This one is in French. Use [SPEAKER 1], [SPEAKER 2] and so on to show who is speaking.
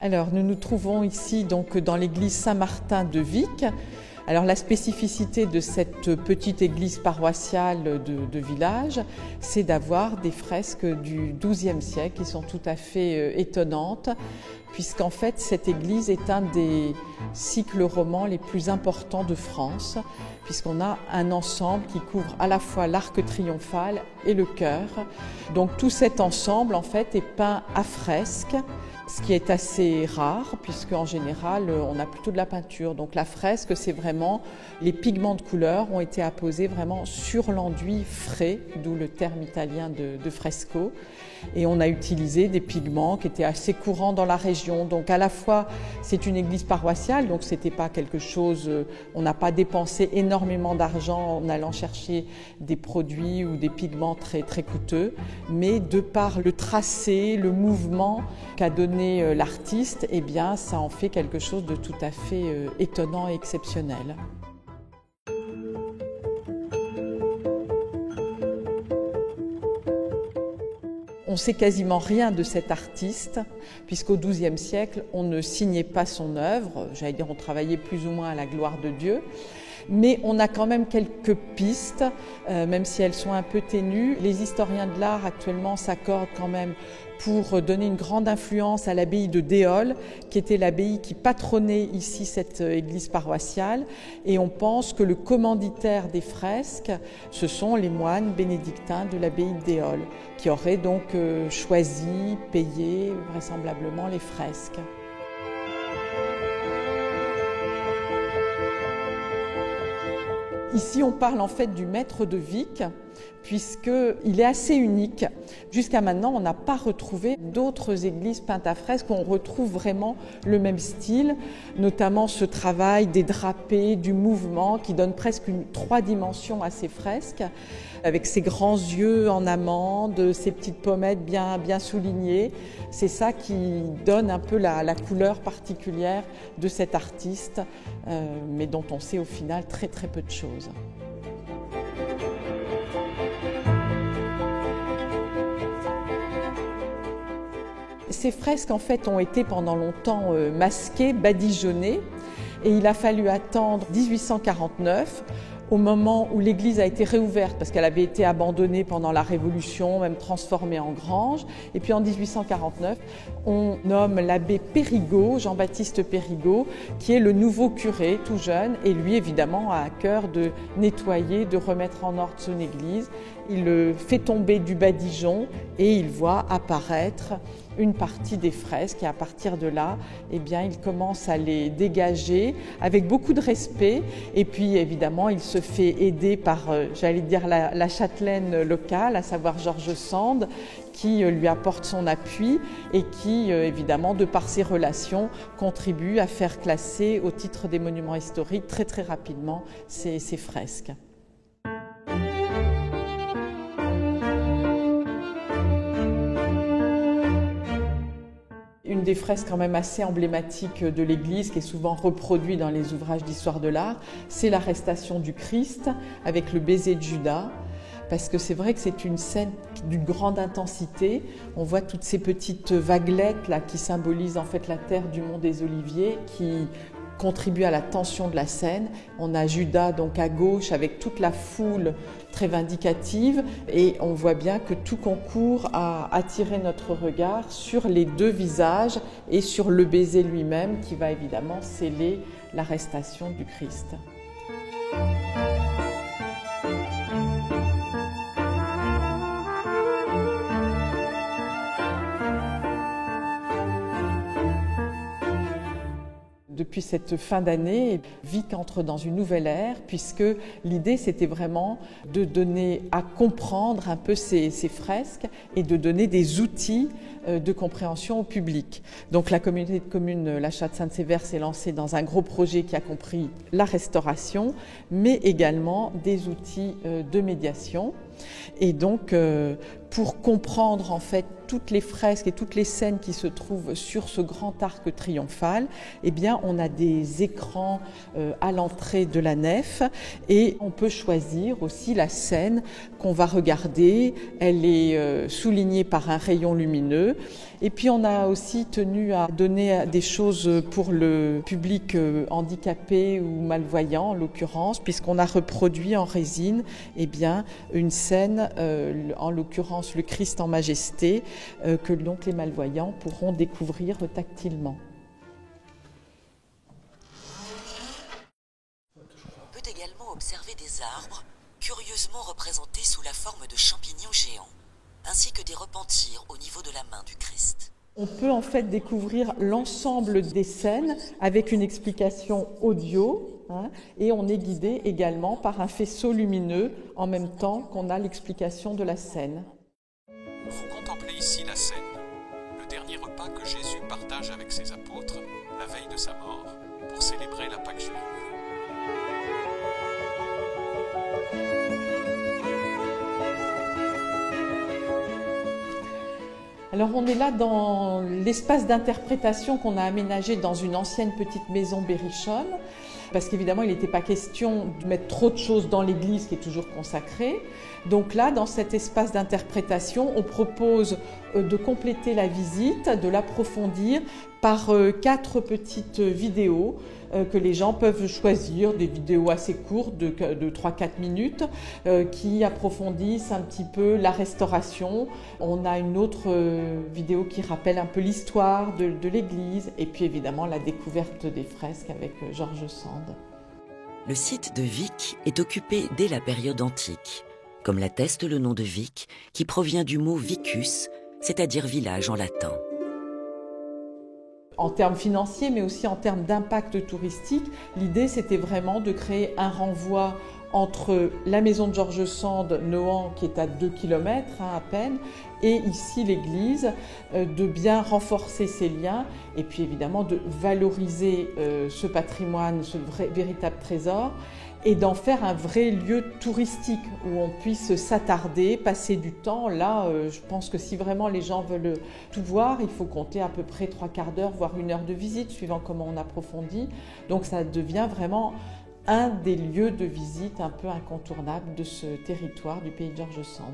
[SPEAKER 1] Alors, nous nous trouvons ici donc dans l'église Saint-Martin de Vic. Alors, la spécificité de cette petite église paroissiale de village, c'est d'avoir des fresques du XIIe siècle qui sont tout à fait étonnantes, puisqu'en fait, cette église est un des cycles romans les plus importants de France, puisqu'on a un ensemble qui couvre à la fois l'arc triomphal et le chœur. Donc, tout cet ensemble, en fait, est peint à fresque, ce qui est assez rare, puisque en général, on a plutôt de la peinture. Donc la fresque, c'est vraiment, les pigments de couleur ont été apposés vraiment sur l'enduit frais, d'où le terme italien de fresco. Et on a utilisé des pigments qui étaient assez courants dans la région. Donc à la fois, c'est une église paroissiale, donc c'était pas quelque chose, on n'a pas dépensé énormément d'argent en allant chercher des produits ou des pigments très, très coûteux, mais de par le tracé, le mouvement qu'a donné l'artiste, eh bien, ça en fait quelque chose de tout à fait étonnant et exceptionnel. On ne sait quasiment rien de cet artiste, puisqu'au XIIe siècle, on ne signait pas son œuvre. J'allais dire, on travaillait plus ou moins à la gloire de Dieu. Mais on a quand même quelques pistes, même si elles sont un peu ténues. Les historiens de l'art actuellement s'accordent quand même pour donner une grande influence à l'abbaye de Déol, qui était l'abbaye qui patronnait ici cette église paroissiale. Et on pense que le commanditaire des fresques, ce sont les moines bénédictins de l'abbaye de Déol, qui auraient donc choisi, payé vraisemblablement les fresques. Ici, on parle en fait du maître de Vic, puisqu'il est assez unique. Jusqu'à maintenant, on n'a pas retrouvé d'autres églises peintes à fresque où on retrouve vraiment le même style, notamment ce travail des drapés, du mouvement, qui donne presque trois dimensions à ces fresques, avec ses grands yeux en amande, ses petites pommettes bien soulignées. C'est ça qui donne un peu la couleur particulière de cet artiste, mais dont on sait au final très très peu de choses. Ces fresques, en fait, ont été pendant longtemps masquées, badigeonnées, et il a fallu attendre 1849, au moment où l'église a été réouverte, parce qu'elle avait été abandonnée pendant la Révolution, même transformée en grange. Et puis en 1849, on nomme l'abbé Périgot, Jean-Baptiste Périgot, qui est le nouveau curé, tout jeune, et lui, évidemment, a à cœur de nettoyer, de remettre en ordre son église. Il fait tomber du badigeon et il voit apparaître une partie des fresques, et à partir de là, eh bien, il commence à les dégager avec beaucoup de respect, et puis évidemment il se fait aider par, j'allais dire, la châtelaine locale, à savoir Georges Sand, qui lui apporte son appui et qui, évidemment, de par ses relations, contribue à faire classer au titre des monuments historiques très très rapidement ces fresques. Une des fresques quand même assez emblématiques de l'église, qui est souvent reproduite dans les ouvrages d'histoire de l'art, c'est l'arrestation du Christ avec le baiser de Judas. Parce que c'est vrai que c'est une scène d'une grande intensité. On voit toutes ces petites vaguelettes là, qui symbolisent en fait la terre du mont des Oliviers, qui contribue à la tension de la scène. On a Judas donc à gauche avec toute la foule très vindicative, et on voit bien que tout concourt à attirer notre regard sur les deux visages et sur le baiser lui-même qui va évidemment sceller l'arrestation du Christ. Depuis cette fin d'année, Vic entre dans une nouvelle ère, puisque l'idée c'était vraiment de donner à comprendre un peu ces fresques et de donner des outils de compréhension au public. Donc la communauté de communes La Châtre-Saint-Séver s'est lancée dans un gros projet qui a compris la restauration, mais également des outils de médiation. Et donc pour comprendre en fait toutes les fresques et toutes les scènes qui se trouvent sur ce grand arc triomphal, eh bien, on a des écrans à l'entrée de la nef et on peut choisir aussi la scène qu'on va regarder. Elle est soulignée par un rayon lumineux. Et puis on a aussi tenu à donner des choses pour le public handicapé ou malvoyant en l'occurrence, puisqu'on a reproduit en résine une scène, en l'occurrence le Christ en majesté, que donc les malvoyants pourront découvrir tactilement.
[SPEAKER 2] On peut également observer des arbres, curieusement représentés sous la forme de champignons géants, ainsi que des repentirs au niveau de la main du Christ.
[SPEAKER 1] On peut en fait découvrir l'ensemble des scènes avec une explication audio, et on est guidé également par un faisceau lumineux en même temps qu'on a l'explication de la scène.
[SPEAKER 3] Vous contemplez ici la scène, le dernier repas que Jésus partage avec ses apôtres la veille de sa mort pour célébrer la Pâque juive.
[SPEAKER 1] Alors on est là dans l'espace d'interprétation qu'on a aménagé dans une ancienne petite maison berrichonne, parce qu'évidemment il n'était pas question de mettre trop de choses dans l'église qui est toujours consacrée. Donc là, dans cet espace d'interprétation, on propose de compléter la visite, de l'approfondir par 4 petites vidéos que les gens peuvent choisir, des vidéos assez courtes de 3-4 minutes qui approfondissent un petit peu la restauration. On a une autre vidéo qui rappelle un peu l'histoire de l'église et puis évidemment la découverte des fresques avec George Sand.
[SPEAKER 2] Le site de Vic est occupé dès la période antique, comme l'atteste le nom de Vic qui provient du mot vicus, c'est-à-dire village en latin.
[SPEAKER 1] En termes financiers, mais aussi en termes d'impact touristique, l'idée c'était vraiment de créer un renvoi entre la maison de George Sand, Nohant, qui est à 2 km à peine, et ici l'église, de bien renforcer ces liens et puis évidemment de valoriser ce patrimoine, ce véritable trésor, et d'en faire un vrai lieu touristique où on puisse s'attarder, passer du temps. Là, je pense que si vraiment les gens veulent tout voir, il faut compter à peu près 3/4 d'heure, voire 1 heure de visite, suivant comment on approfondit. Donc ça devient vraiment un des lieux de visite un peu incontournables de ce territoire du pays de George Sand.